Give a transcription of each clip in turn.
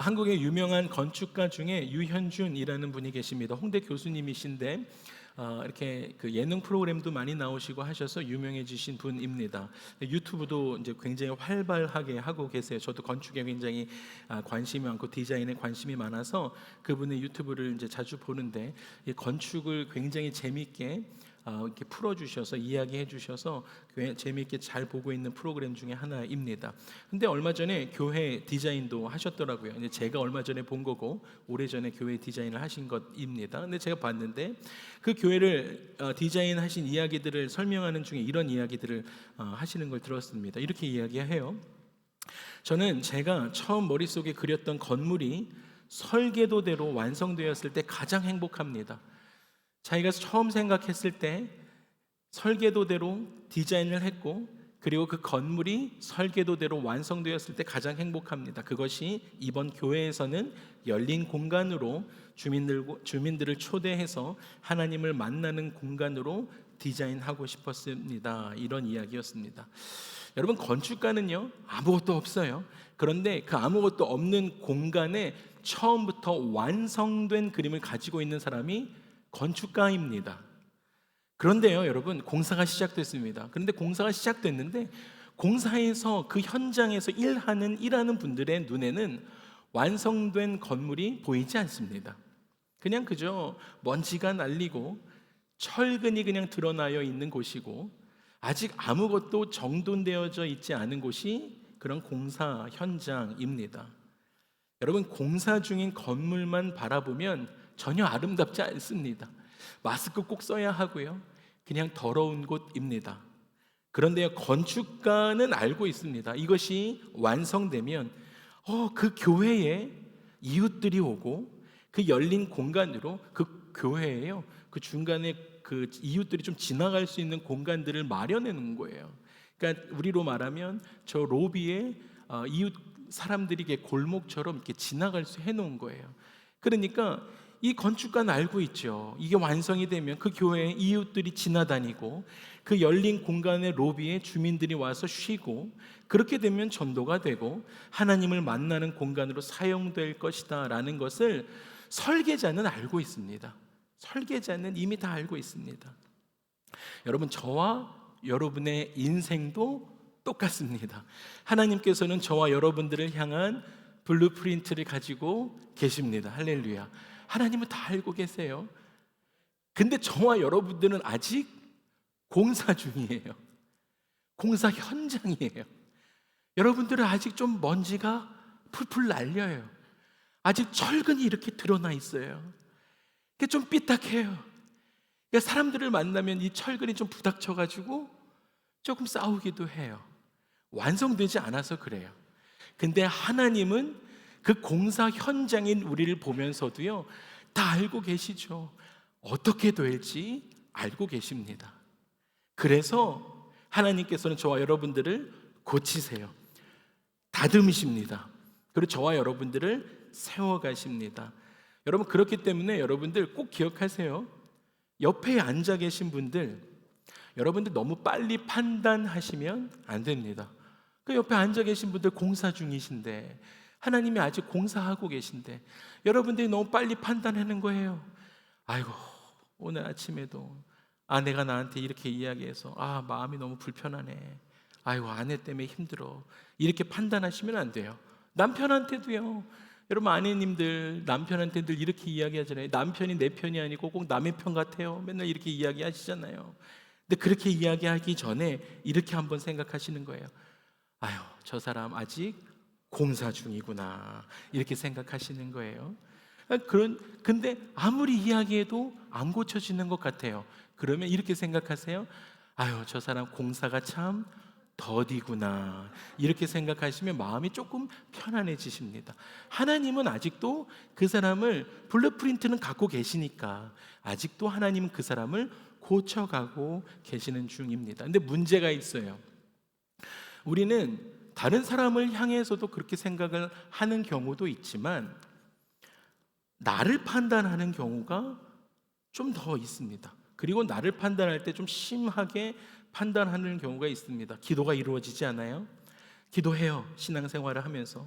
한국의 유명한 건축가 중에 유현준이라는 분이 계십니다. 홍대 교수님이신데 이렇게 그 예능 프로그램도 많이 나오시고 하셔서 유명해지신 분입니다. 유튜브도 이제 굉장히 활발하게 하고 계세요. 저도 건축에 굉장히 관심이 많고 디자인에 관심이 많아서 그분의 유튜브를 이제 자주 보는데, 이 건축을 굉장히 재밌게 이렇게 풀어주셔서 이야기해 주셔서 재미있게 잘 보고 있는 프로그램 중에 하나입니다. 근데 얼마 전에 교회 디자인도 하셨더라고요. 이제 제가 얼마 전에 본 거고 오래전에 교회 디자인을 하신 것입니다. 근데 제가 봤는데 그 교회를 디자인하신 이야기들을 설명하는 중에 이런 이야기들을 하시는 걸 들었습니다. 이렇게 이야기해요. 저는 제가 처음 머릿속에 그렸던 건물이 설계도대로 완성되었을 때 가장 행복합니다. 자기가 처음 생각했을 때 설계도대로 디자인을 했고, 그리고 그 건물이 설계도대로 완성되었을 때 가장 행복합니다. 그것이 이번 교회에서는 열린 공간으로 주민들을 초대해서 하나님을 만나는 공간으로 디자인하고 싶었습니다. 이런 이야기였습니다. 여러분, 건축가는요 아무것도 없어요. 그런데 그 아무것도 없는 공간에 처음부터 완성된 그림을 가지고 있는 사람이 건축가입니다. 그런데요, 여러분, 공사가 시작됐습니다. 그런데 공사가 시작됐는데 공사에서 그 현장에서 일하는 분들의 눈에는 완성된 건물이 보이지 않습니다. 그냥 그저 먼지가 날리고 철근이 그냥 드러나여 있는 곳이고, 아직 아무것도 정돈되어져 있지 않은 곳이 그런 공사 현장입니다. 여러분, 공사 중인 건물만 바라보면 전혀 아름답지 않습니다. 마스크 꼭 써야 하고요. 그냥 더러운 곳입니다. 그런데 건축가는 알고 있습니다. 이것이 완성되면 그 교회에 이웃들이 오고 그 열린 공간으로 그 교회에요, 그 중간에 그 이웃들이 좀 지나갈 수 있는 공간들을 마련해놓은 거예요. 그러니까 우리로 말하면 저 로비에 이웃 사람들이 이렇게 골목처럼 이렇게 지나갈 수 해놓은 거예요. 그러니까 이 건축가는 알고 있죠. 이게 완성이 되면 그 교회에 이웃들이 지나다니고 그 열린 공간의 로비에 주민들이 와서 쉬고, 그렇게 되면 전도가 되고 하나님을 만나는 공간으로 사용될 것이다 라는 것을 설계자는 알고 있습니다. 설계자는 이미 다 알고 있습니다. 여러분, 저와 여러분의 인생도 똑같습니다. 하나님께서는 저와 여러분들을 향한 블루프린트를 가지고 계십니다. 할렐루야. 하나님은 다 알고 계세요. 근데 저와 여러분들은 아직 공사 중이에요. 공사 현장이에요. 여러분들은 아직 좀 먼지가 풀풀 날려요. 아직 철근이 이렇게 드러나 있어요. 그게 좀 삐딱해요. 그러니까 사람들을 만나면 이 철근이 좀 부닥쳐가지고 조금 싸우기도 해요. 완성되지 않아서 그래요. 근데 하나님은 그 공사 현장인 우리를 보면서도요 다 알고 계시죠. 어떻게 될지 알고 계십니다. 그래서 하나님께서는 저와 여러분들을 고치세요. 다듬으십니다. 그리고 저와 여러분들을 세워가십니다. 여러분, 그렇기 때문에 여러분들 꼭 기억하세요. 옆에 앉아 계신 분들, 여러분들 너무 빨리 판단하시면 안 됩니다. 그 옆에 앉아 계신 분들 공사 중이신데, 하나님이 아직 공사하고 계신데 여러분들이 너무 빨리 판단하는 거예요. 아이고, 오늘 아침에도 아내가 나한테 이렇게 이야기해서 마음이 너무 불편하네. 아이고, 아내 때문에 힘들어. 이렇게 판단하시면 안 돼요. 남편한테도요. 여러분, 아내님들 남편한테 늘 이렇게 이야기하잖아요. 남편이 내 편이 아니고 꼭 남의 편 같아요. 맨날 이렇게 이야기하시잖아요. 근데 그렇게 이야기하기 전에 이렇게 한번 생각하시는 거예요. 아유, 저 사람 아직 공사 중이구나, 이렇게 생각하시는 거예요. 근데 아무리 이야기해도 안 고쳐지는 것 같아요. 그러면 이렇게 생각하세요. 아유, 저 사람 공사가 참 더디구나, 이렇게 생각하시면 마음이 조금 편안해지십니다. 하나님은 아직도 그 사람을, 블루프린트는 갖고 계시니까 아직도 하나님은 그 사람을 고쳐가고 계시는 중입니다. 근데 문제가 있어요. 우리는 다른 사람을 향해서도 그렇게 생각을 하는 경우도 있지만 나를 판단하는 경우가 좀 더 있습니다. 그리고 나를 판단할 때 좀 심하게 판단하는 경우가 있습니다. 기도가 이루어지지 않아요? 기도해요. 신앙생활을 하면서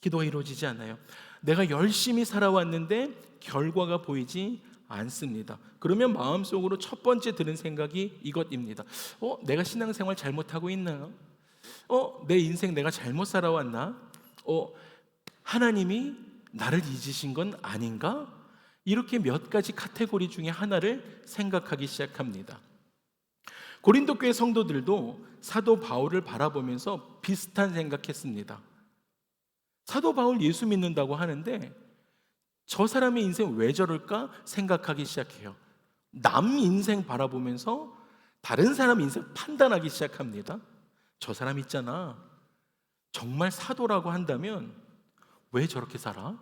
기도가 이루어지지 않아요. 내가 열심히 살아왔는데 결과가 보이지 않습니다. 그러면 마음속으로 첫 번째 드는 생각이 이것입니다. 내가 신앙생활 잘못하고 있나요? 내 인생 내가 잘못 살아왔나? 하나님이 나를 잊으신 건 아닌가? 이렇게 몇 가지 카테고리 중에 하나를 생각하기 시작합니다. 고린도 교회 성도들도 사도 바울을 바라보면서 비슷한 생각했습니다. 사도 바울 예수 믿는다고 하는데 저 사람의 인생 왜 저럴까 생각하기 시작해요. 남 인생 바라보면서 다른 사람 인생 판단하기 시작합니다. 저 사람 있잖아, 정말 사도라고 한다면 왜 저렇게 살아?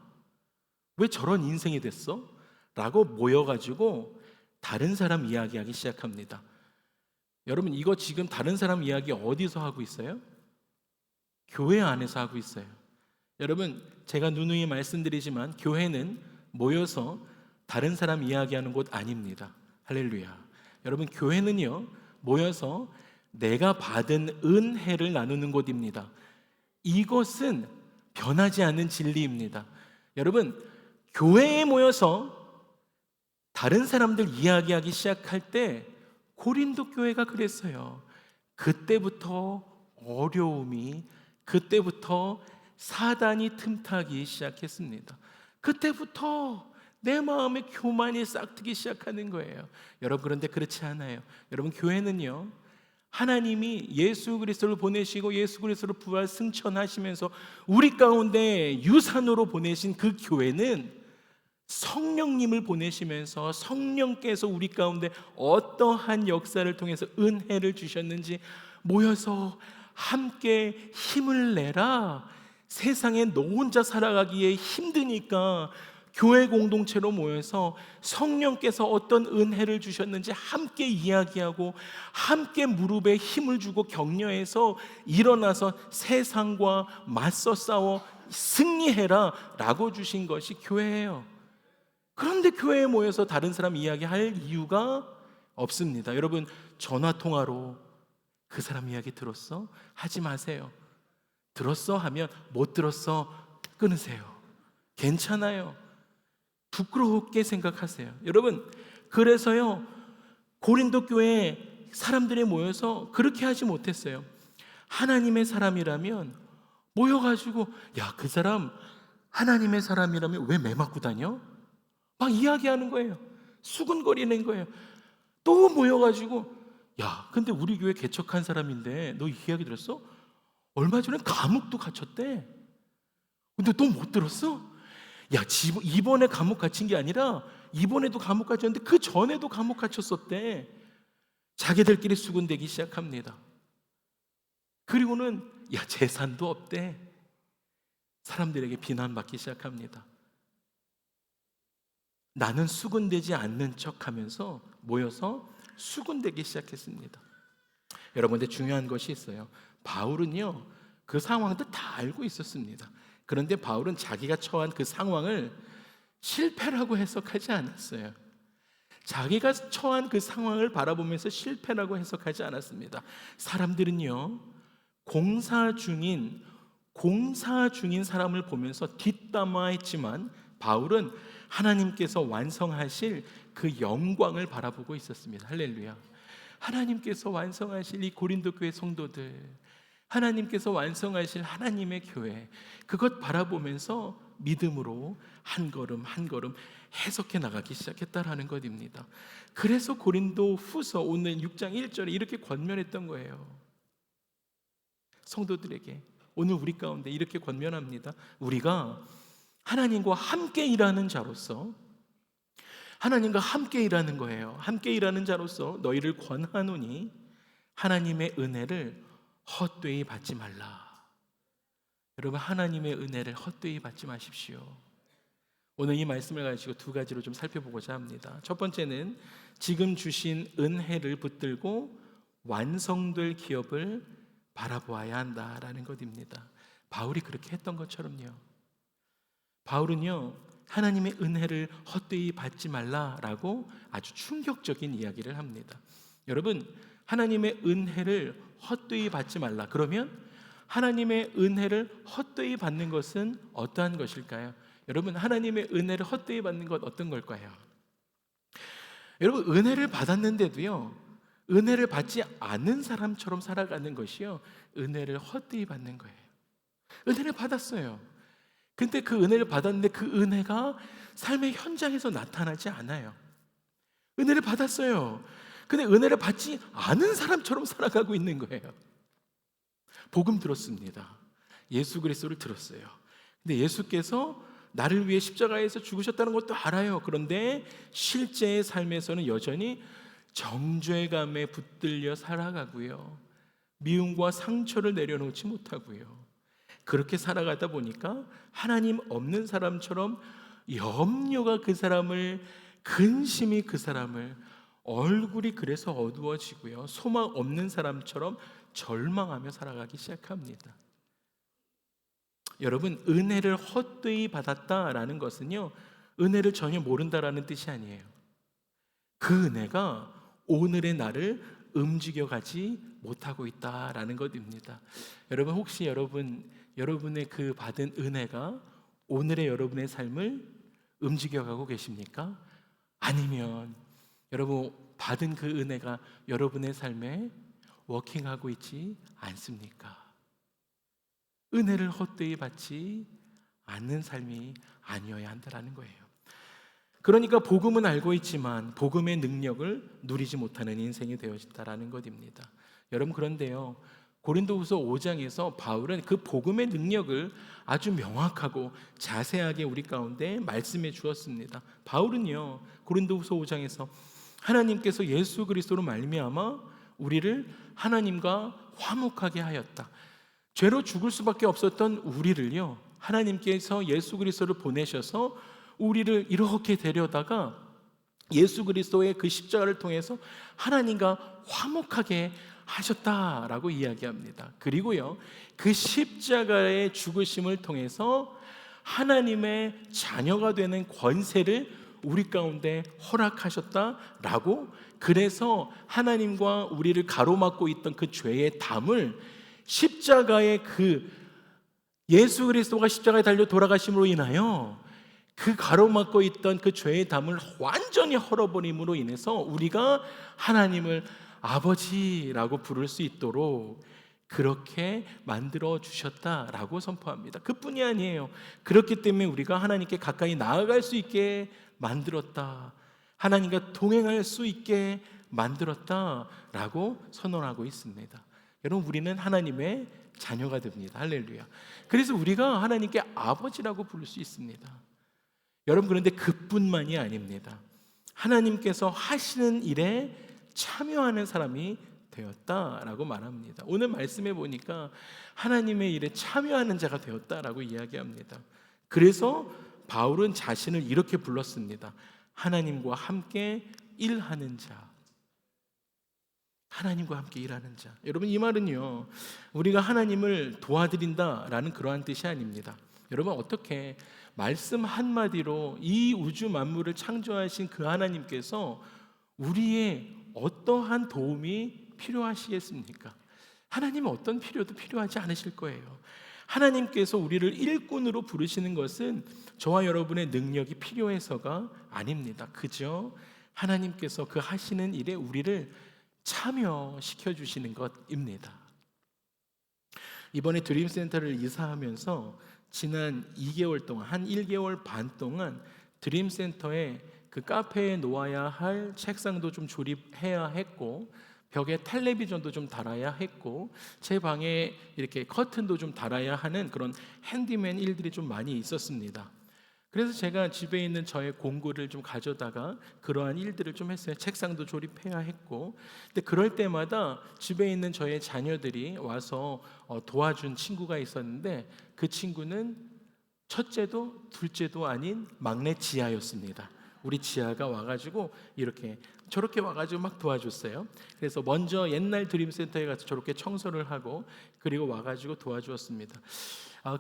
왜 저런 인생이 됐어? 라고 모여가지고 다른 사람 이야기하기 시작합니다. 여러분, 이거 지금 다른 사람 이야기 어디서 하고 있어요? 교회 안에서 하고 있어요. 여러분, 제가 누누이 말씀드리지만 교회는 모여서 다른 사람 이야기하는 곳 아닙니다. 할렐루야. 여러분, 교회는요, 모여서 내가 받은 은혜를 나누는 곳입니다. 이것은 변하지 않는 진리입니다. 여러분, 교회에 모여서 다른 사람들 이야기하기 시작할 때 고린도 교회가 그랬어요. 그때부터 어려움이, 그때부터 사단이 틈타기 시작했습니다. 그때부터 내 마음의 교만이 싹트기 시작하는 거예요. 여러분, 그런데 그렇지 않아요. 여러분, 교회는요, 하나님이 예수 그리스도를 보내시고 예수 그리스도를 부활 승천하시면서 우리 가운데 유산으로 보내신 그 교회는 성령님을 보내시면서 성령께서 우리 가운데 어떠한 역사를 통해서 은혜를 주셨는지 모여서 함께 힘을 내라. 세상에 너 혼자 살아가기에 힘드니까 교회 공동체로 모여서 성령께서 어떤 은혜를 주셨는지 함께 이야기하고 함께 무릎에 힘을 주고 격려해서 일어나서 세상과 맞서 싸워 승리해라 라고 주신 것이 교회예요. 그런데 교회에 모여서 다른 사람 이야기할 이유가 없습니다. 여러분, 전화통화로 그 사람 이야기 들었어? 하지 마세요. 들었어? 하면 못 들었어? 끊으세요. 괜찮아요. 부끄럽게 생각하세요. 여러분, 그래서요, 고린도 교회 사람들이 모여서 그렇게 하지 못했어요. 하나님의 사람이라면 모여가지고, 야, 그 사람 하나님의 사람이라면 왜 매 맞고 다녀? 막 이야기하는 거예요. 수군거리는 거예요. 또 모여가지고, 야, 근데 우리 교회 개척한 사람인데 너 이 이야기 들었어? 얼마 전에 감옥도 갇혔대. 근데 너 못 들었어? 야, 이번에 감옥 갇힌 게 아니라 이번에도 감옥 갇혔는데 그 전에도 감옥 갇혔었대. 자기들끼리 수군대기 시작합니다. 그리고는 야, 재산도 없대. 사람들에게 비난받기 시작합니다. 나는 수군대지 않는 척하면서 모여서 수군대기 시작했습니다. 여러분, 근데 중요한 것이 있어요. 바울은요, 그 상황도 다 알고 있었습니다. 그런데 바울은 자기가 처한 그 상황을 실패라고 해석하지 않았어요. 자기가 처한 그 상황을 바라보면서 실패라고 해석하지 않았습니다. 사람들은요, 공사 중인 사람을 보면서 뒷담화했지만 바울은 하나님께서 완성하실 그 영광을 바라보고 있었습니다. 할렐루야. 하나님께서 완성하실 이 고린도 교회 성도들, 하나님께서 완성하실 하나님의 교회, 그것 바라보면서 믿음으로 한 걸음 한 걸음 해석해 나가기 시작했다라는 것입니다. 그래서 고린도 후서 오늘 6장 1절에 이렇게 권면했던 거예요. 성도들에게 오늘 우리 가운데 이렇게 권면합니다. 우리가 하나님과 함께 일하는 자로서, 하나님과 함께 일하는 거예요. 함께 일하는 자로서 너희를 권하노니 하나님의 은혜를 헛되이 받지 말라. 여러분, 하나님의 은혜를 헛되이 받지 마십시오. 오늘 이 말씀을 가지고 두 가지로 좀 살펴보고자 합니다. 첫 번째는 지금 주신 은혜를 붙들고 완성될 기업을 바라보아야 한다라는 것입니다. 바울이 그렇게 했던 것처럼요. 바울은요, 하나님의 은혜를 헛되이 받지 말라라고 아주 충격적인 이야기를 합니다. 여러분, 하나님의 은혜를 헛되이 받지 말라. 그러면 하나님의 은혜를 헛되이 받는 것은 어떠한 것일까요? 여러분, 하나님의 은혜를 헛되이 받는 것 어떤 걸까요? 여러분, 은혜를 받았는데도요, 은혜를 받지 않는 사람처럼 살아가는 것이요, 은혜를 헛되이 받는 거예요. 은혜를 받았어요. 근데 그 은혜를 받았는데 그 은혜가 삶의 현장에서 나타나지 않아요. 은혜를 받았어요. 근데 은혜를 받지 않은 사람처럼 살아가고 있는 거예요. 복음 들었습니다. 예수 그리스도를 들었어요. 근데 예수께서 나를 위해 십자가에서 죽으셨다는 것도 알아요. 그런데 실제의 삶에서는 여전히 정죄감에 붙들려 살아가고요, 미움과 상처를 내려놓지 못하고요, 그렇게 살아가다 보니까 하나님 없는 사람처럼 염려가 그 사람을, 근심이 그 사람을, 얼굴이 그래서 어두워지고요, 소망 없는 사람처럼 절망하며 살아가기 시작합니다. 여러분, 은혜를 헛되이 받았다라는 것은요, 은혜를 전혀 모른다라는 뜻이 아니에요. 그 은혜가 오늘의 나를 움직여가지 못하고 있다라는 것입니다. 여러분, 혹시 여러분의 그 받은 은혜가 오늘의 여러분의 삶을 움직여가고 계십니까? 아니면 여러분 받은 그 은혜가 여러분의 삶에 워킹하고 있지 않습니까? 은혜를 헛되이 받지 않는 삶이 아니어야 한다는 거예요. 그러니까 복음은 알고 있지만 복음의 능력을 누리지 못하는 인생이 되어진다는 것입니다. 여러분, 그런데요, 고린도후서 5장에서 바울은 그 복음의 능력을 아주 명확하고 자세하게 우리 가운데 말씀해 주었습니다. 바울은요, 고린도후서 5장에서 하나님께서 예수 그리스도로 말미암아 우리를 하나님과 화목하게 하였다. 죄로 죽을 수밖에 없었던 우리를요, 하나님께서 예수 그리스도를 보내셔서 우리를 이렇게 데려다가 예수 그리스도의 그 십자가를 통해서 하나님과 화목하게 하셨다라고 이야기합니다. 그리고요, 그 십자가의 죽으심을 통해서 하나님의 자녀가 되는 권세를 우리 가운데 허락하셨다라고, 그래서 하나님과 우리를 가로막고 있던 그 죄의 담을 십자가의 그 예수 그리스도가 십자가에 달려 돌아가심으로 인하여 그 가로막고 있던 그 죄의 담을 완전히 헐어버림으로 인해서 우리가 하나님을 아버지라고 부를 수 있도록 그렇게 만들어 주셨다라고 선포합니다. 그뿐이 아니에요. 그렇기 때문에 우리가 하나님께 가까이 나아갈 수 있게 만들었다, 하나님과 동행할 수 있게 만들었다라고 선언하고 있습니다. 여러분, 우리는 하나님의 자녀가 됩니다. 할렐루야. 그래서 우리가 하나님께 아버지라고 부를 수 있습니다. 여러분, 그런데 그뿐만이 아닙니다. 하나님께서 하시는 일에 참여하는 사람이 되었다라고 말합니다. 오늘 말씀해 보니까 하나님의 일에 참여하는 자가 되었다라고 이야기합니다. 그래서 바울은 자신을 이렇게 불렀습니다. 하나님과 함께 일하는 자. 하나님과 함께 일하는 자. 여러분, 이 말은요, 우리가 하나님을 도와드린다라는 그러한 뜻이 아닙니다. 여러분, 어떻게 말씀 한마디로 이 우주 만물을 창조하신 그 하나님께서 우리의 어떠한 도움이 필요하시겠습니까? 하나님은 어떤 필요도 필요하지 않으실 거예요. 하나님께서 우리를 일꾼으로 부르시는 것은 저와 여러분의 능력이 필요해서가 아닙니다. 그저 하나님께서 그 하시는 일에 우리를 참여시켜 주시는 것입니다. 이번에 드림센터를 이사하면서 지난 2개월 동안, 한 1개월 반 동안 드림센터에 그 카페에 놓아야 할 책상도 좀 조립해야 했고, 벽에 텔레비전도 좀 달아야 했고, 제 방에 이렇게 커튼도 좀 달아야 하는 그런 핸디맨 일들이 좀 많이 있었습니다. 그래서 제가 집에 있는 저의 공구를 좀 가져다가 그러한 일들을 좀 했어요. 책상도 조립해야 했고. 근데 그럴 때마다 집에 있는 저의 자녀들이 와서 도와준 친구가 있었는데, 그 친구는 첫째도 둘째도 아닌 막내 지아였습니다. 우리 지아가 와가지고 이렇게 저렇게 와가지고 막 도와줬어요. 그래서 먼저 옛날 드림센터에 가서 저렇게 청소를 하고, 그리고 와가지고 도와주었습니다.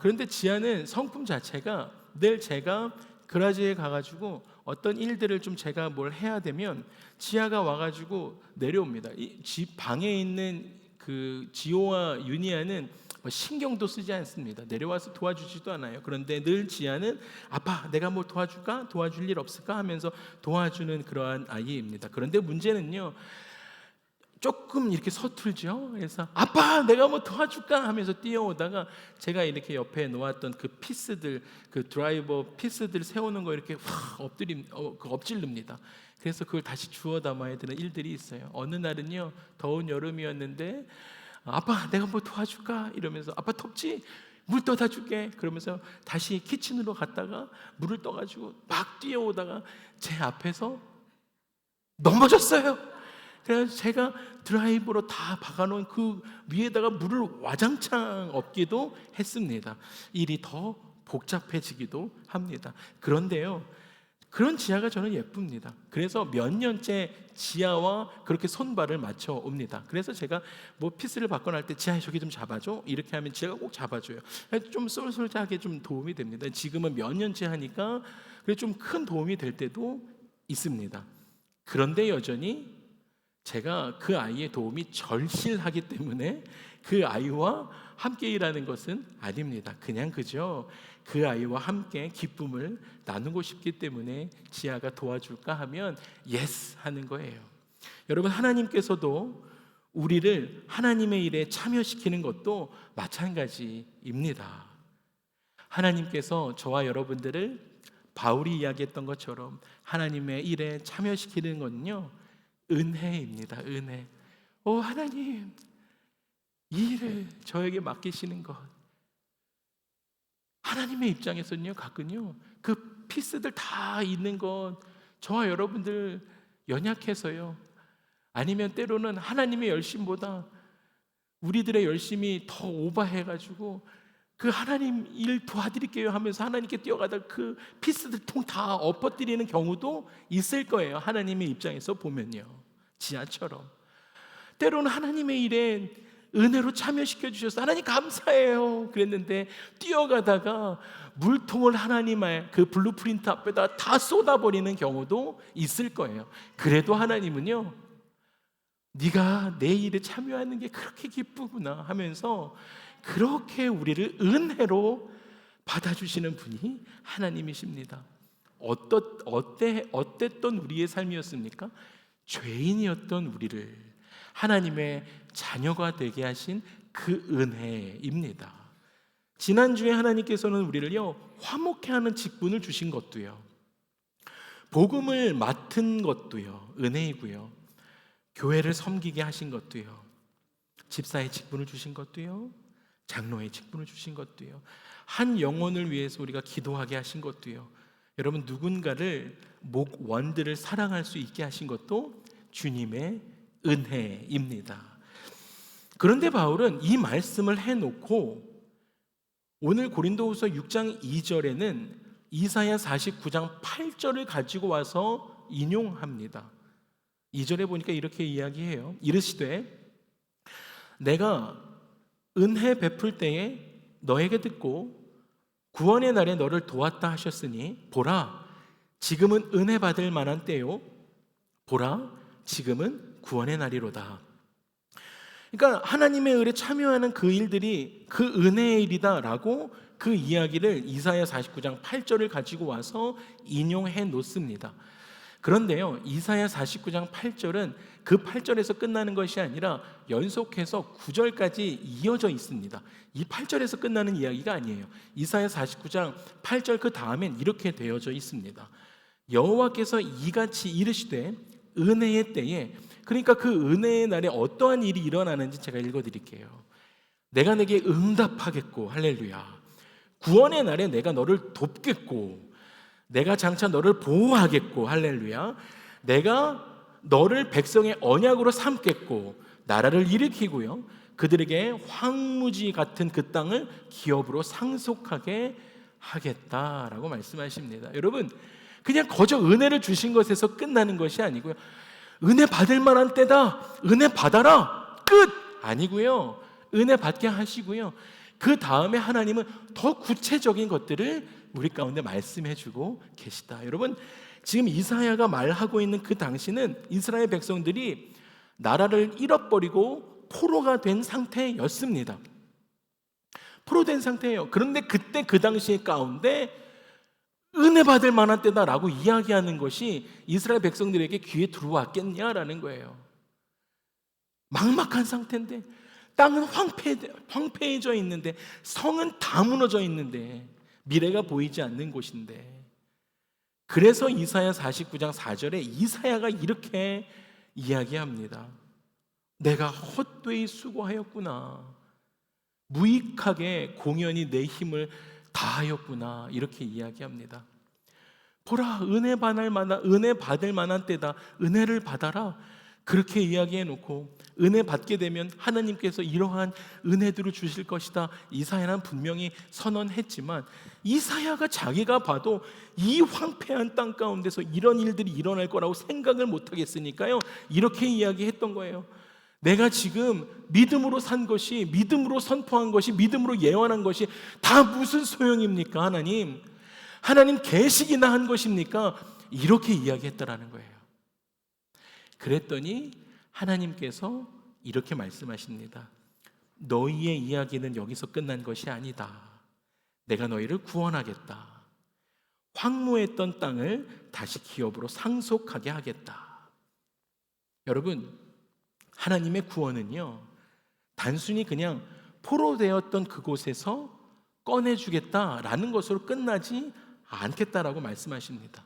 그런데 지아는 성품 자체가 늘 제가 그라지에 가가지고 어떤 일들을 좀 제가 뭘 해야 되면 지아가 와가지고 내려옵니다. 이 집 방에 있는 그 지호와 유니아는 뭐 신경도 쓰지 않습니다. 내려와서 도와주지도 않아요. 그런데 늘 지아는 아빠 내가 뭘 도와줄까? 도와줄 일 없을까? 하면서 도와주는 그러한 아이입니다. 그런데 문제는요, 조금 이렇게 서툴죠. 그래서 아빠 내가 뭐 도와줄까 하면서 뛰어오다가 제가 이렇게 옆에 놓았던 그 피스들, 그 드라이버 피스들 세우는 거 이렇게 확 엎질릅니다. 그래서 그걸 다시 주워 담아야 되는 일들이 있어요. 어느 날은요, 더운 여름이었는데 아빠 내가 뭐 도와줄까 이러면서 아빠 덥지? 물 떠다 줄게. 그러면서 다시 키친으로 갔다가 물을 떠가지고 막 뛰어오다가 제 앞에서 넘어졌어요. 그래서 제가 드라이버로 다 박아놓은 그 위에다가 물을 와장창 엎기도 했습니다. 일이 더 복잡해지기도 합니다. 그런데요, 그런 지아가 저는 예쁩니다. 그래서 몇 년째 지아와 그렇게 손발을 맞춰 옵니다. 그래서 제가 뭐 피스를 받고 날 때 지아야 저기 좀 잡아줘 이렇게 하면 지아가 꼭 잡아줘요. 좀 쏠쏠하게 좀 도움이 됩니다. 지금은 몇 년째 하니까 좀 큰 도움이 될 때도 있습니다. 그런데 여전히 제가 그 아이의 도움이 절실하기 때문에 그 아이와 함께 일하는 것은 아닙니다. 그냥 그저 그 아이와 함께 기쁨을 나누고 싶기 때문에 지아가 도와줄까 하면 예스 하는 거예요. 여러분, 하나님께서도 우리를 하나님의 일에 참여시키는 것도 마찬가지입니다. 하나님께서 저와 여러분들을 바울이 이야기했던 것처럼 하나님의 일에 참여시키는 것은요, 은혜입니다. 은혜. 오 하나님, 이 일을 저에게 맡기시는 것, 하나님의 입장에서는요, 가끔요 그 피스들 다 있는 것 저와 여러분들 연약해서요, 아니면 때로는 하나님의 열심보다 우리들의 열심이 더 오버해가지고 그 하나님 일 도와드릴게요 하면서 하나님께 뛰어가다 그 피스들 통 다 엎어뜨리는 경우도 있을 거예요. 하나님의 입장에서 보면요, 지하처럼 때로는 하나님의 일에 은혜로 참여시켜 주셔서 하나님 감사해요 그랬는데 뛰어가다가 물통을 하나님의 그 블루프린트 앞에다 다 쏟아버리는 경우도 있을 거예요. 그래도 하나님은요, 네가 내 일에 참여하는 게 그렇게 기쁘구나 하면서 그렇게 우리를 은혜로 받아주시는 분이 하나님이십니다. 어땠던 우리의 삶이었습니까? 죄인이었던 우리를 하나님의 자녀가 되게 하신 그 은혜입니다. 지난주에 하나님께서는 우리를요, 화목해 하는 직분을 주신 것도요, 복음을 맡은 것도요 은혜이고요, 교회를 섬기게 하신 것도요, 집사의 직분을 주신 것도요, 장로의 직분을 주신 것도요, 한 영혼을 위해서 우리가 기도하게 하신 것도요, 여러분 누군가를 원들을 사랑할 수 있게 하신 것도 주님의 은혜입니다. 그런데 바울은 이 말씀을 해놓고 오늘 고린도후서 6장 2절에는 이사야 49장 8절을 가지고 와서 인용합니다. 2절에 보니까 이렇게 이야기해요. 이르시되 내가 은혜 베풀 때에 너에게 듣고 구원의 날에 너를 도왔다 하셨으니 보라 지금은 은혜 받을 만한 때요, 보라 지금은 구원의 날이로다. 그러니까 하나님의 일에 참여하는 그 일들이 그 은혜의 일이다라고 그 이야기를 이사야 49장 8절을 가지고 와서 인용해 놓습니다. 그런데요, 이사야 49장 8절은 그 8절에서 끝나는 것이 아니라 연속해서 9절까지 이어져 있습니다. 이 8절에서 끝나는 이야기가 아니에요. 이사야 49장 8절 그 다음엔 이렇게 되어져 있습니다. 여호와께서 이같이 이르시되 은혜의 때에, 그러니까 그 은혜의 날에 어떠한 일이 일어나는지 제가 읽어드릴게요. 내가 내게 응답하겠고, 할렐루야. 구원의 날에 내가 너를 돕겠고, 내가 장차 너를 보호하겠고, 할렐루야. 내가 너를 백성의 언약으로 삼겠고, 나라를 일으키고요, 그들에게 황무지 같은 그 땅을 기업으로 상속하게 하겠다라고 말씀하십니다. 여러분, 그냥 거저 은혜를 주신 것에서 끝나는 것이 아니고요, 은혜 받을 만한 때다, 은혜 받아라, 끝! 아니고요, 은혜 받게 하시고요, 그 다음에 하나님은 더 구체적인 것들을 우리 가운데 말씀해 주고 계시다. 여러분, 지금 이사야가 말하고 있는 그 당시는 이스라엘 백성들이 나라를 잃어버리고 포로가 된 상태였습니다. 포로된 상태예요. 그런데 그때 그 당시의 가운데 은혜 받을 만한 때다라고 이야기하는 것이 이스라엘 백성들에게 귀에 들어왔겠냐라는 거예요. 막막한 상태인데, 땅은 황폐해져 있는데, 성은 다 무너져 있는데, 미래가 보이지 않는 곳인데, 그래서 이사야 49장 4절에 이사야가 이렇게 이야기합니다. 내가 헛되이 수고하였구나. 무익하게 공연히 내 힘을 다하였구나. 이렇게 이야기합니다. 보라, 은혜 받을 만한 때다. 은혜를 받아라. 그렇게 이야기해 놓고 은혜 받게 되면 하나님께서 이러한 은혜들을 주실 것이다. 이사야는 분명히 선언했지만 이사야가 자기가 봐도 이 황폐한 땅 가운데서 이런 일들이 일어날 거라고 생각을 못하겠으니까요, 이렇게 이야기했던 거예요. 내가 지금 믿음으로 산 것이, 믿음으로 선포한 것이, 믿음으로 예언한 것이 다 무슨 소용입니까? 하나님 계시기나 한 것입니까? 이렇게 이야기했다라는 거예요. 그랬더니 하나님께서 이렇게 말씀하십니다. 너희의 이야기는 여기서 끝난 것이 아니다. 내가 너희를 구원하겠다. 황무했던 땅을 다시 기업으로 상속하게 하겠다. 여러분, 하나님의 구원은요, 단순히 그냥 포로되었던 그곳에서 꺼내주겠다라는 것으로 끝나지 않겠다라고 말씀하십니다.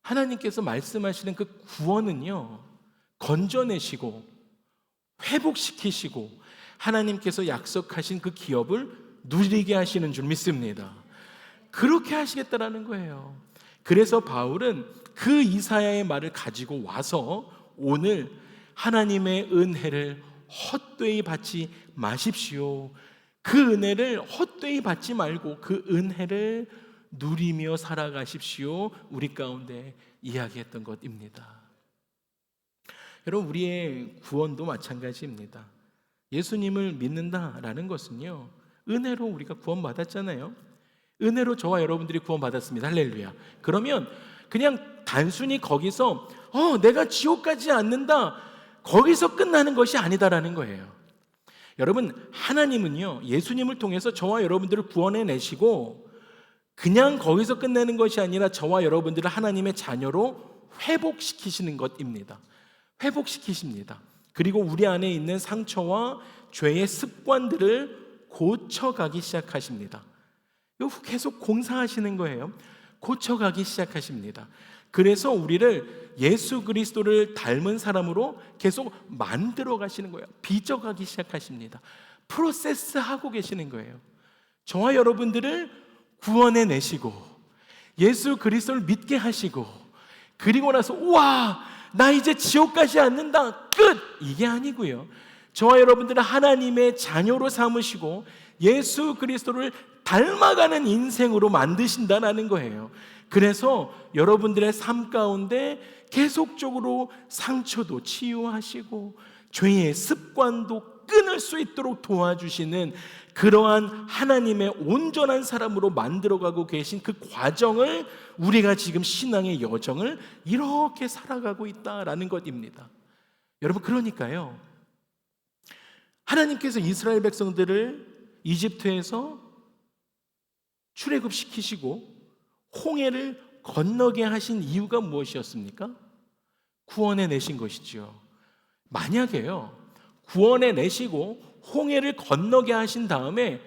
하나님께서 말씀하시는 그 구원은요, 건져내시고 회복시키시고 하나님께서 약속하신 그 기업을 누리게 하시는 줄 믿습니다. 그렇게 하시겠다라는 거예요. 그래서 바울은 그 이사야의 말을 가지고 와서 오늘 하나님의 은혜를 헛되이 받지 마십시오. 그 은혜를 헛되이 받지 말고 그 은혜를 누리며 살아가십시오. 우리 가운데 이야기했던 것입니다. 여러분, 우리의 구원도 마찬가지입니다. 예수님을 믿는다라는 것은요, 은혜로 우리가 구원받았잖아요. 은혜로 저와 여러분들이 구원받았습니다. 할렐루야. 그러면 그냥 단순히 거기서 내가 지옥 가지 않는다, 거기서 끝나는 것이 아니다라는 거예요. 여러분, 하나님은요, 예수님을 통해서 저와 여러분들을 구원해내시고 그냥 거기서 끝내는 것이 아니라 저와 여러분들을 하나님의 자녀로 회복시키시는 것입니다. 회복시키십니다. 그리고 우리 안에 있는 상처와 죄의 습관들을 고쳐가기 시작하십니다. 계속 공사하시는 거예요. 고쳐가기 시작하십니다. 그래서 우리를 예수 그리스도를 닮은 사람으로 계속 만들어 가시는 거예요. 빚어가기 시작하십니다. 프로세스하고 계시는 거예요. 저와 여러분들을 구원해 내시고 예수 그리스도를 믿게 하시고, 그리고 나서 우와, 나 이제 지옥 가지 않는다, 끝! 이게 아니고요, 저와 여러분들은 하나님의 자녀로 삼으시고 예수 그리스도를 닮아가는 인생으로 만드신다는 거예요. 그래서 여러분들의 삶 가운데 계속적으로 상처도 치유하시고 죄의 습관도 끊을 수 있도록 도와주시는 그러한 하나님의 온전한 사람으로 만들어가고 계신 그 과정을, 우리가 지금 신앙의 여정을 이렇게 살아가고 있다라는 것입니다. 여러분, 그러니까요, 하나님께서 이스라엘 백성들을 이집트에서 출애굽시키시고 홍해를 건너게 하신 이유가 무엇이었습니까? 구원해 내신 것이죠. 만약에요, 구원해 내시고 홍해를 건너게 하신 다음에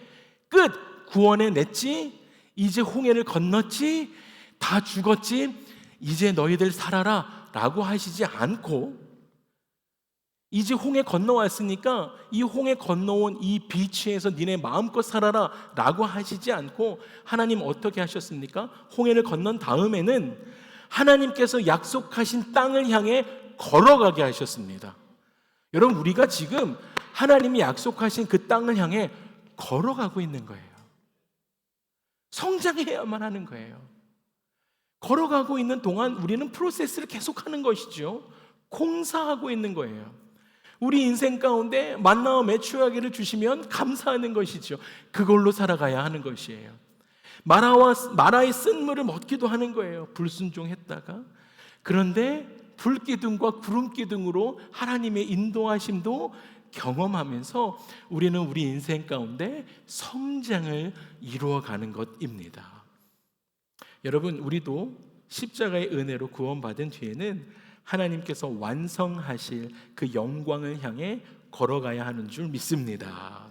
끝! 구원해 냈지? 이제 홍해를 건넜지? 다 죽었지? 이제 너희들 살아라 라고 하시지 않고, 이제 홍해 건너왔으니까 이 홍해 건너온 이 비치에서 니네 마음껏 살아라 라고 하시지 않고, 하나님 어떻게 하셨습니까? 홍해를 건넌 다음에는 하나님께서 약속하신 땅을 향해 걸어가게 하셨습니다. 여러분, 우리가 지금 하나님이 약속하신 그 땅을 향해 걸어가고 있는 거예요. 성장해야만 하는 거예요. 걸어가고 있는 동안 우리는 프로세스를 계속하는 것이죠. 공사하고 있는 거예요. 우리 인생 가운데 만나와 메추라기를 주시면 감사하는 것이죠. 그걸로 살아가야 하는 것이에요. 마라의 쓴물을 먹기도 하는 거예요. 불순종했다가. 그런데 불기둥과 구름기둥으로 하나님의 인도하심도 경험하면서 우리는 우리 인생 가운데 성장을 이루어가는 것입니다. 여러분, 우리도 십자가의 은혜로 구원받은 뒤에는 하나님께서 완성하실 그 영광을 향해 걸어가야 하는 줄 믿습니다.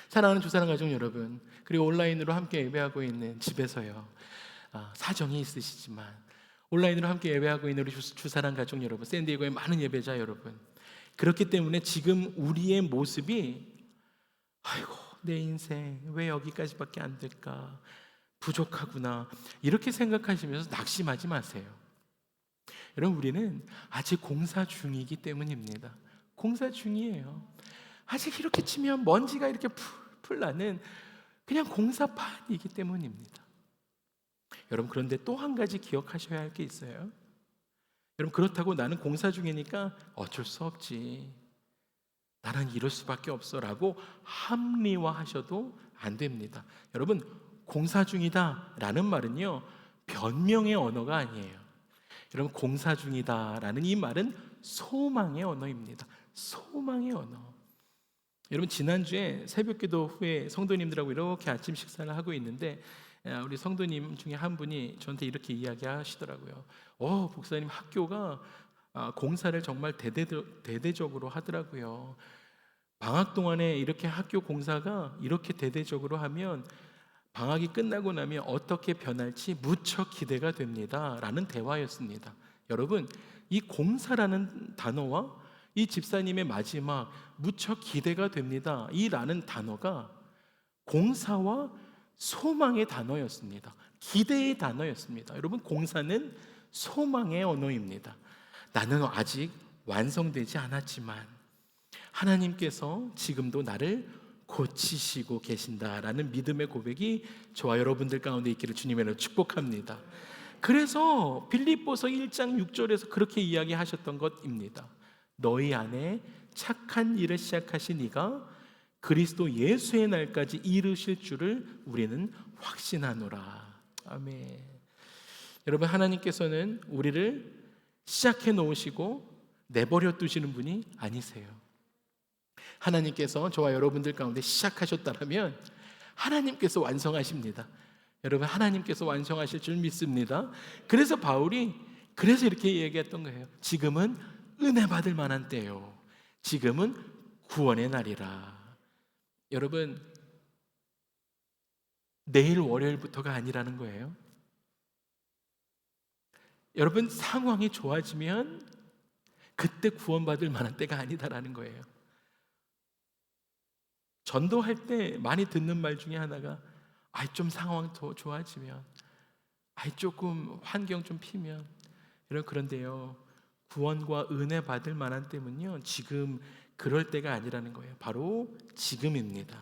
사랑하는 주사랑 가족 여러분, 그리고 온라인으로 함께 예배하고 있는 집에서요, 사정이 있으시지만 온라인으로 함께 예배하고 있는 우리 주사랑 가족 여러분, 샌디에고의 많은 예배자 여러분, 그렇기 때문에 지금 우리의 모습이 아이고 내 인생 왜 여기까지밖에 안 될까, 부족하구나, 이렇게 생각하시면서 낙심하지 마세요. 여러분, 우리는 아직 공사 중이기 때문입니다. 공사 중이에요. 아직 이렇게 치면 먼지가 이렇게 풀풀 나는 그냥 공사판이기 때문입니다. 여러분, 그런데 또 한 가지 기억하셔야 할 게 있어요. 여러분, 그렇다고 나는 공사 중이니까 어쩔 수 없지, 나는 이럴 수밖에 없어 라고 합리화하셔도 안 됩니다. 여러분, 공사 중이다 라는 말은요, 변명의 언어가 아니에요. 여러분, 공사 중이다 라는 이 말은 소망의 언어입니다. 소망의 언어. 여러분, 지난주에 새벽기도 후에 성도님들하고 이렇게 아침 식사를 하고 있는데 우리 성도님 중에 한 분이 저한테 이렇게 이야기하시더라고요. 목사님, 학교가 공사를 정말 대대적으로 하더라고요. 방학 동안에 이렇게 학교 공사가 이렇게 대대적으로 하면 방학이 끝나고 나면 어떻게 변할지 무척 기대가 됩니다 라는 대화였습니다. 여러분, 이 공사라는 단어와 이 집사님의 마지막 무척 기대가 됩니다 이 라는 단어가 공사와 소망의 단어였습니다. 기대의 단어였습니다. 여러분, 공사는 소망의 언어입니다. 나는 아직 완성되지 않았지만 하나님께서 지금도 나를 고치시고 계신다라는 믿음의 고백이 저와 여러분들 가운데 있기를 주님의 이름으로 축복합니다. 그래서 빌립보서 1장 6절에서 그렇게 이야기하셨던 것입니다. 너희 안에 착한 일을 시작하신 이가 그리스도 예수의 날까지 이루실 줄을 우리는 확신하노라. 아멘. 여러분, 하나님께서는 우리를 시작해 놓으시고 내버려 두시는 분이 아니세요. 하나님께서 저와 여러분들 가운데 시작하셨다면 하나님께서 완성하십니다. 여러분, 하나님께서 완성하실 줄 믿습니다. 그래서 바울이 이렇게 얘기했던 거예요. 지금은 은혜 받을 만한 때요, 지금은 구원의 날이라. 여러분, 내일 월요일부터가 아니라는 거예요. 여러분, 상황이 좋아지면 그때 구원받을 만한 때가 아니다라는 거예요. 전도할 때 많이 듣는 말 중에 하나가 좀 상황 더 좋아지면, 조금 환경 좀 피면. 여러분, 그런데요, 구원과 은혜 받을 만한 때는요, 지금 그럴 때가 아니라는 거예요. 바로 지금입니다.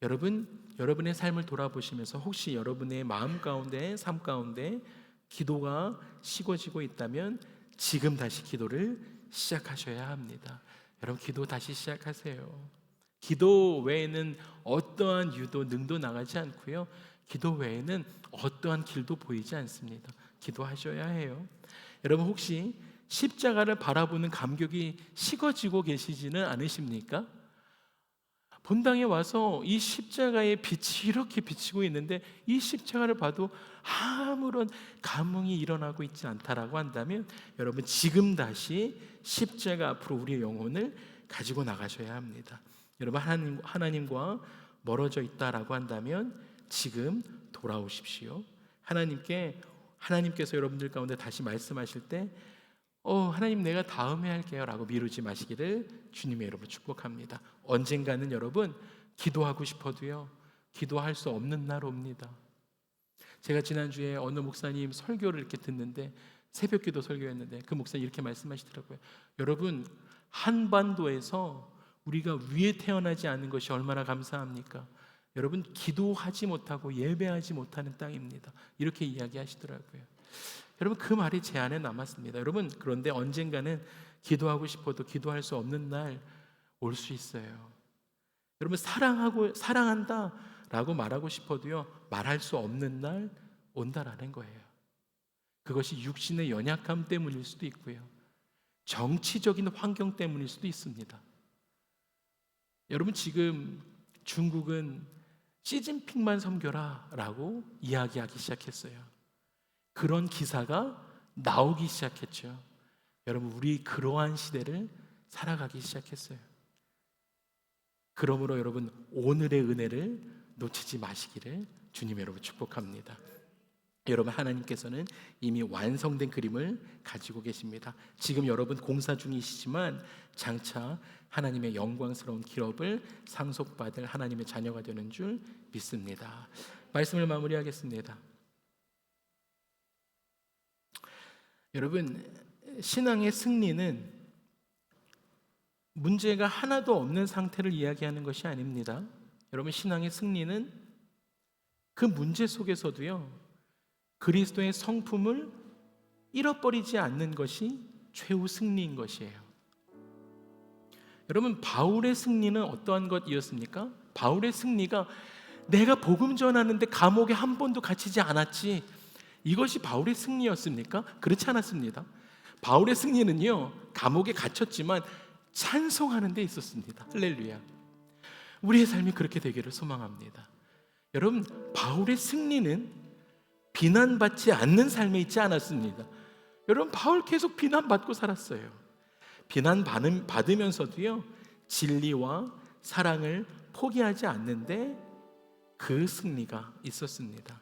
여러분, 여러분의 삶을 돌아보시면서 혹시 여러분의 마음 가운데, 삶 가운데 기도가 식어지고 있다면 지금 다시 기도를 시작하셔야 합니다. 여러분, 기도 다시 시작하세요. 기도 외에는 어떠한 유도, 능도 나가지 않고요, 기도 외에는 어떠한 길도 보이지 않습니다. 기도하셔야 해요. 여러분, 혹시 십자가를 바라보는 감격이 식어지고 계시지는 않으십니까? 본당에 와서 이 십자가의 빛이 이렇게 비치고 있는데 이 십자가를 봐도 아무런 감흥이 일어나고 있지 않다라고 한다면 여러분, 지금 다시 십자가 앞으로 우리의 영혼을 가지고 나가셔야 합니다. 여러분, 하나님과 멀어져 있다라고 한다면 지금 돌아오십시오. 하나님께서 여러분들 가운데 다시 말씀하실 때 하나님, 내가 다음에 할게요 라고 미루지 마시기를 주님의 이름으로 축복합니다. 언젠가는 여러분, 기도하고 싶어도요, 기도할 수 없는 날 옵니다. 제가 지난주에 어느 목사님 설교를 이렇게 듣는데, 새벽기도 설교였는데 그 목사님 이렇게 말씀하시더라고요. 여러분, 한반도에서 우리가 위에 태어나지 않은 것이 얼마나 감사합니까? 여러분, 기도하지 못하고 예배하지 못하는 땅입니다. 이렇게 이야기하시더라고요. 여러분, 그 말이 제 안에 남았습니다. 여러분, 그런데 언젠가는 기도하고 싶어도 기도할 수 없는 날 올 수 있어요. 여러분, 사랑한다 라고 말하고 싶어도요, 말할 수 없는 날 온다라는 거예요. 그것이 육신의 연약함 때문일 수도 있고요, 정치적인 환경 때문일 수도 있습니다. 여러분, 지금 중국은 시진핑만 섬겨라 라고 이야기하기 시작했어요. 그런 기사가 나오기 시작했죠. 여러분, 우리 그러한 시대를 살아가기 시작했어요. 그러므로 여러분, 오늘의 은혜를 놓치지 마시기를 주님 여러분 축복합니다. 여러분, 하나님께서는 이미 완성된 그림을 가지고 계십니다. 지금 여러분 공사 중이시지만 장차 하나님의 영광스러운 기업을 상속받을 하나님의 자녀가 되는 줄 믿습니다. 말씀을 마무리하겠습니다. 여러분, 신앙의 승리는 문제가 하나도 없는 상태를 이야기하는 것이 아닙니다. 여러분, 신앙의 승리는 그 문제 속에서도요, 그리스도의 성품을 잃어버리지 않는 것이 최후 승리인 것이에요. 여러분, 바울의 승리는 어떠한 것이었습니까? 바울의 승리가 내가 복음 전하는데 감옥에 한 번도 갇히지 않았지, 이것이 바울의 승리였습니까? 그렇지 않았습니다. 바울의 승리는요, 감옥에 갇혔지만 찬송하는 데 있었습니다. 할렐루야. 우리의 삶이 그렇게 되기를 소망합니다. 여러분, 바울의 승리는 비난받지 않는 삶에 있지 않았습니다. 여러분, 바울 계속 비난받고 살았어요. 비난받으면서도요, 진리와 사랑을 포기하지 않는데 그 승리가 있었습니다.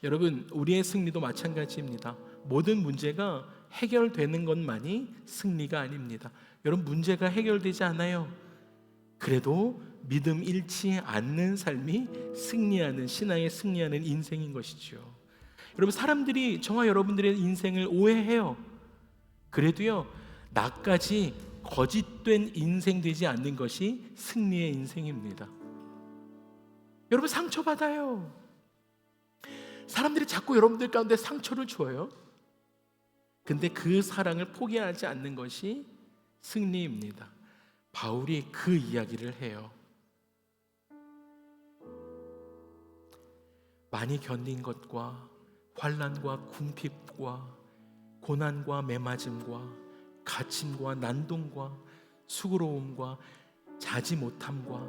여러분, 우리의 승리도 마찬가지입니다. 모든 문제가 해결되는 것만이 승리가 아닙니다. 여러분, 문제가 해결되지 않아요. 그래도 믿음 잃지 않는 삶이 승리하는, 신앙의 승리하는 인생인 것이죠. 여러분, 사람들이 저와 여러분들의 인생을 오해해요. 그래도요, 나까지 거짓된 인생 되지 않는 것이 승리의 인생입니다. 여러분, 상처받아요. 사람들이 자꾸 여러분들 가운데 상처를 줘요. 근데 그 사랑을 포기하지 않는 것이 승리입니다. 바울이 그 이야기를 해요. 많이 견딘 것과 환난과 궁핍과 고난과 매맞음과 갇힘과 난동과 수고로움과 자지 못함과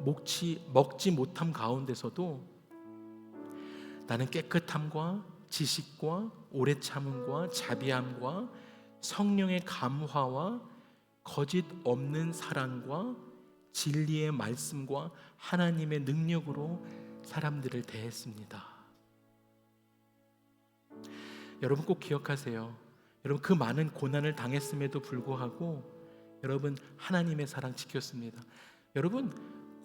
먹지 못함 가운데서도 나는 깨끗함과 지식과 오래 참음과 자비함과 성령의 감화와 거짓 없는 사랑과 진리의 말씀과 하나님의 능력으로 사람들을 대했습니다. 여러분, 꼭 기억하세요. 여러분, 그 많은 고난을 당했음에도 불구하고 여러분, 하나님의 사랑 지켰습니다. 여러분,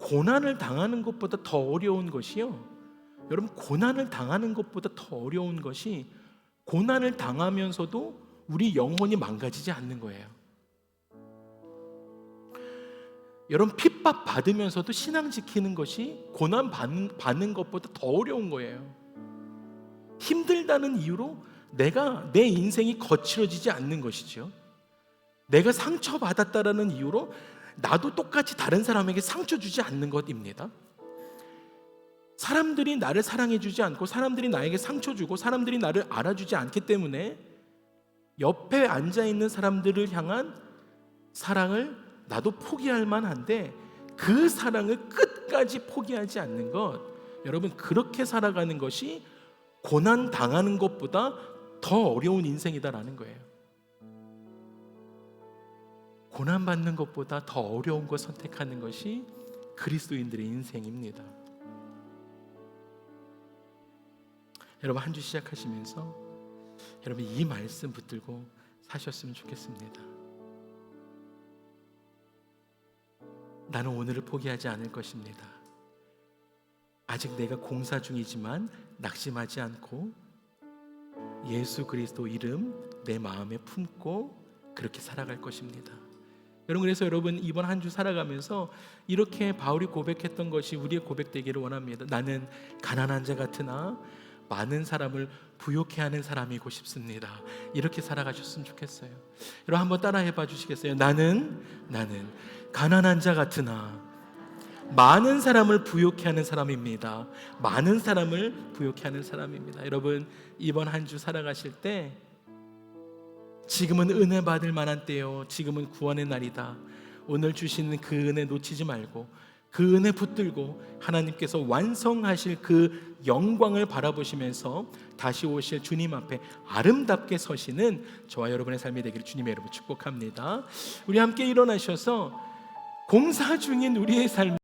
고난을 당하는 것보다 더 어려운 것이요, 여러분, 고난을 당하는 것보다 더 어려운 것이 고난을 당하면서도 우리 영혼이 망가지지 않는 거예요. 여러분, 핍박 받으면서도 신앙 지키는 것이 고난 받는 것보다 더 어려운 거예요. 힘들다는 이유로 내 인생이 거칠어지지 않는 것이죠. 내가 상처받았다라는 이유로 나도 똑같이 다른 사람에게 상처 주지 않는 것입니다. 사람들이 나를 사랑해 주지 않고 사람들이 나에게 상처 주고 사람들이 나를 알아주지 않기 때문에 옆에 앉아있는 사람들을 향한 사랑을 나도 포기할 만한데 그 사랑을 끝까지 포기하지 않는 것, 여러분, 그렇게 살아가는 것이 고난 당하는 것보다 더 어려운 인생이다라는 거예요. 고난 받는 것보다 더 어려운 것 선택하는 것이 그리스도인들의 인생입니다. 여러분, 한 주 시작하시면서 여러분, 이 말씀 붙들고 사셨으면 좋겠습니다. 나는 오늘을 포기하지 않을 것입니다. 아직 내가 공사 중이지만 낙심하지 않고 예수 그리스도 이름 내 마음에 품고 그렇게 살아갈 것입니다. 여러분, 그래서 여러분, 이번 한 주 살아가면서 이렇게 바울이 고백했던 것이 우리의 고백되기를 원합니다. 나는 가난한 자 같으나 많은 사람을 부욕해 하는 사람이고 싶습니다. 이렇게 살아가셨으면 좋겠어요. 여러분, 한번 따라해 봐 주시겠어요? 나는 가난한 자 같으나 많은 사람을 부욕해 하는 사람입니다. 많은 사람을 부욕해 하는 사람입니다. 여러분, 이번 한 주 살아가실 때 지금은 은혜 받을 만한 때요, 지금은 구원의 날이다, 오늘 주시는 그 은혜 놓치지 말고 그 은혜 붙들고 하나님께서 완성하실 그 영광을 바라보시면서 다시 오실 주님 앞에 아름답게 서시는 저와 여러분의 삶이 되기를 주님의 이름으로 축복합니다. 우리 함께 일어나셔서 공사 중인 우리의 삶